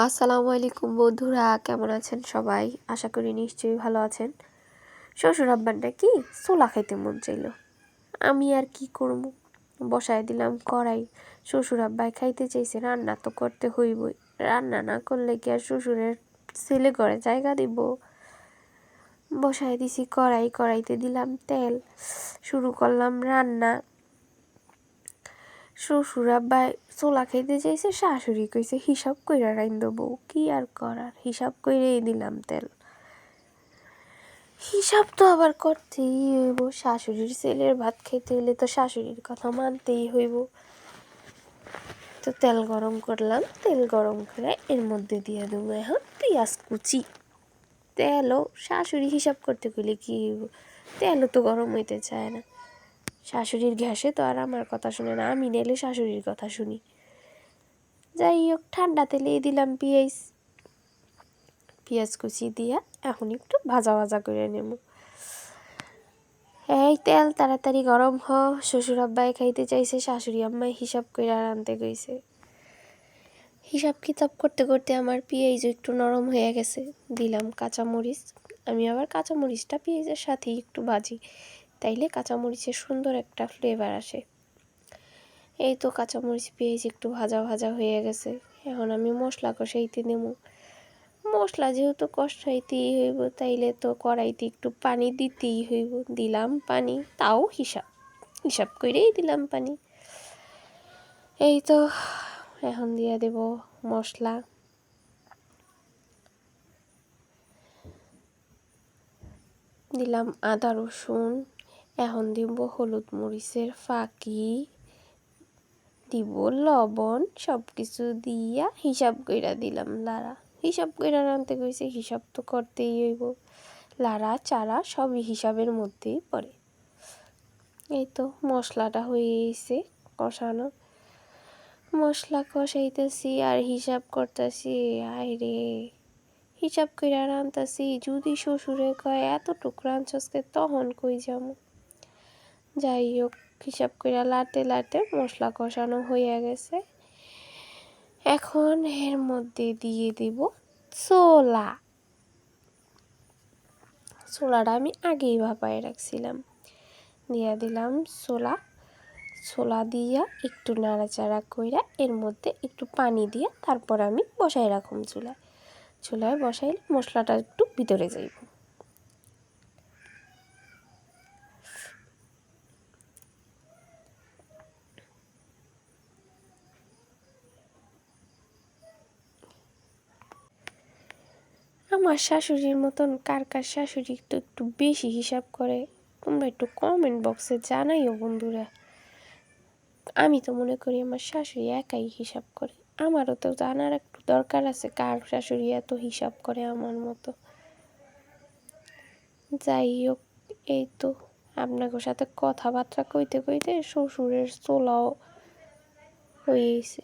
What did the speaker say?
আসসালামু আলাইকুম বন্ধুরা, কেমন আছেন সবাই? আশা করি নিশ্চয়ই ভালো আছেন। শ্বশুর আব্বার নাকি ছোলা খাইতে মন চাইল। আমি আর কি করব, বসায় দিলাম কড়াই। শ্বশুর আব্বাই খাইতে চাইছে, রান্না তো করতে হইবই। রান্না না করলে কি আর শ্বশুরের ছেলে ঘরে জায়গা দিব? বসায় দিছি কড়াই, কড়াইতে দিলাম তেল, শুরু করলাম রান্না। শ্বশুর আব্বাই ছোলা খাইতে চাইছে, শাশুড়ি কইছে হিসাব কইরা রাইন দেবো। কি আর করার, হিসাব কইরেই দিলাম তেল। হিসাব তো আবার করতেই হইব, শাশুড়ির ছেলের ভাত খাইতে হইলে তো শাশুড়ির কথা মানতেই হইব। তো তেল গরম করলাম, তেল গরম করে এর মধ্যে দিয়ে দেবো এখন পেঁয়াজ কুচি। তেলও শাশুড়ি হিসাব করতে গেলে কি হইব, তেলও তো গরম হইতে চায় না। শাশুড়ির গ্যাসে তো আর আমার কথা শুনে না, আমি নেলে শাশুড়ির কথা শুনি। যাই হোক, ঠান্ডা তেলেই দিলাম পেঁয়াজ কুচি দিয়া এখন একটু ভাজা ভাজা করে নেব। এই তেল তাড়াতাড়ি গরম হ, শ্বশুর আব্বাই খাইতে চাইছে, শাশুড়ি আম্মাই হিসাব করে আনতে গইছে। হিসাব কিতাব করতে করতে আমার পেঁয়াজ একটু নরম হয়ে গেছে, দিলাম কাঁচামরিচ। আমি আবার কাঁচামরিচটা পেঁয়াজের সাথেই একটু ভাজি, তাইলে কাঁচামরিচের সুন্দর একটা ফ্লেভার আসে। এই তো কাঁচামরিচ পেঁয়াজ একটু ভাজা ভাজা হয়ে গেছে, এখন আমি মশলা কষাইতে নেব। মশলা যেহেতু কষাইতেই হইব, তাইলে তো কড়াইতে একটু পানি দিতেই হইব। দিলাম পানি, তাও হিসাব করেই দিলাম পানি। এই তো এখন দিয়ে দেব মশলা। দিলাম আদা রসুন, এখন দিব হলুদ মরিচের ফাঁকি, দিব লবণ, সব কিছু দিয়া হিসাব কইরা দিলাম লাড়া। হিসাব কইরা রানতে কইছে, হিসাব তো করতেই হইব। লাড়া চারা সবই হিসাবের মধ্যেই পড়ে। এই তো মশলাটা হয়ে গেছে কষানো, মশলা কষাইতেছি আর হিসাব করতেছি। আরে হিসাব কইরা রানতেছি, যদি শ্বশুরে কয় এতটুক রাঁধছসকে, তখন কই যাবো। যাই হোক, হিসাব কইরা লাটে লাটে মশলা কষানো হয়ে গেছে। এখন এর মধ্যে দিয়ে দিব ছোলাটা আমি আগেই ভাপায় রাখছিলাম। দিয়ে দিলাম ছোলা দিয়া একটু নাড়াচাড়া কইরা এর মধ্যে একটু পানি দিয়া তারপর আমি বসাই রাখুম চুলায় বসাইলে মশলাটা একটু ভিতরে যাইব। আমার শাশুড়ির মতন কার কার শাশুড়ি তো একটু বেশি হিসাব করে, তোমরা একটু কমেন্ট বক্সে জানাইও বন্ধুরা। আমি তো মনে করি আমার শাশুড়ি একাই হিসাব করে। আমারও তো জানার একটু দরকার আছে, কার শাশুড়ি এত হিসাব করে আমার মতো। যাই হোক, এই তো আপনাদের সাথে কথাবার্তা কইতে কইতে শ্বশুরের চোলাও হয়ে গেছে।